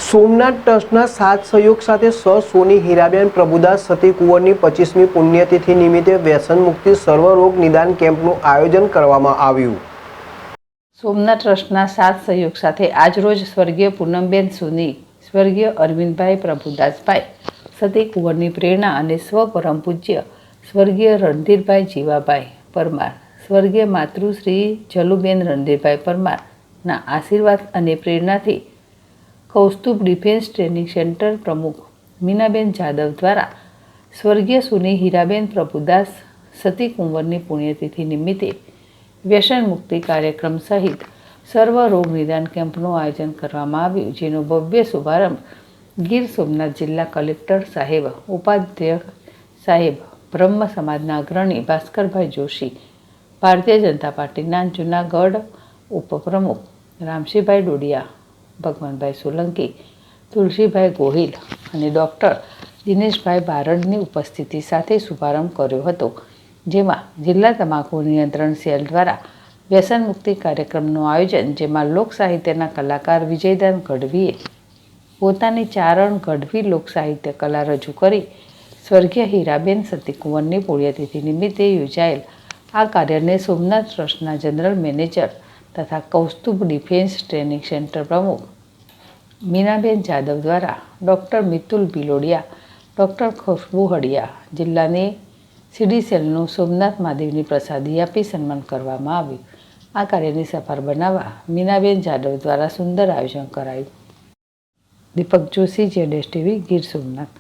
સોમનાથ ટ્રસ્ટના સાથ સહયોગ સાથે સોની હીરાબેન પ્રભુદાસ સતી કુંવરની 25મી પુણ્યતિથિ નિમિત્તે વ્યસન મુક્તિ સર્વરોગ નિદાન કેમ્પનું આયોજન કરવામાં આવ્યું। સોમનાથ ટ્રસ્ટના સાથ સહયોગ સાથે આજરોજ સ્વર્ગીય પૂનમબેન સોની, સ્વર્ગીય અરવિંદભાઈ પ્રભુદાસભાઈ સતી કુંવરની પ્રેરણા અને સ્વ પરમ પૂજ્ય સ્વર્ગીય રણધીરભાઈ જીવાભાઈ પરમાર, સ્વર્ગીય માતૃશ્રી જલુબેન રણધીરભાઈ પરમારના આશીર્વાદ અને પ્રેરણાથી કૌસ્તુભ ડિફેન્સ ટ્રેનિંગ સેન્ટર પ્રમુખ મીનાબેન જાદવ દ્વારા સ્વર્ગીય સોની હીરાબેન પ્રભુદાસ સતી કુંવરની પુણ્યતિથિ નિમિત્તે વ્યસન મુક્તિ કાર્યક્રમ સહિત સર્વ રોગ નિદાન કેમ્પનું આયોજન કરવામાં આવ્યું, જેનો ભવ્ય શુભારંભ ગીર સોમનાથ જિલ્લા કલેક્ટર સાહેબ, ઉપાધ્યક્ષ સાહેબ, બ્રહ્મ સમાજના અગ્રણી ભાસ્કરભાઈ જોશી, ભારતીય જનતા પાર્ટીના જૂનાગઢ ઉપપ્રમુખ રામસિંહભાઈ ડોડિયા, ભગવાનભાઈ સોલંકી, તુલસીભાઈ ગોહિલ અને ડૉક્ટર દિનેશભાઈ બારડની ઉપસ્થિતિ સાથે શુભારંભ કર્યો હતો, જેમાં જિલ્લા તમાકુ નિયંત્રણ સેલ દ્વારા વ્યસન મુક્તિ કાર્યક્રમનું આયોજન, જેમાં લોક સાહિત્યના કલાકાર વિજયદાન ગઢવીએ પોતાની ચારણ ગઢવી લોક સાહિત્ય કલા રજૂ કરી સ્વર્ગીય હીરાબેન સતી કુંવરની પુણ્યતિથિ નિમિત્તે યોજાયેલ આ કાર્યને સોમનાથ ટ્રસ્ટના જનરલ મેનેજર તથા કૌસ્તુભ ડિફેન્સ ટ્રેનિંગ સેન્ટર પ્રમુખ મીનાબેન જાદવ દ્વારા ડૉક્ટર મિતુલ બિલોડિયા, ડૉક્ટર ખુશ્બુ હડિયા, જિલ્લાની સીડી સેલનું સોમનાથ મહાદેવની પ્રસાદી આપી સન્માન કરવામાં આવ્યું। આ કાર્યને સફળ બનાવવા મીનાબેન જાદવ દ્વારા સુંદર આયોજન કરાયું। દીપક જોશી, જેડેશ ટીવી, ગીર સોમનાથ।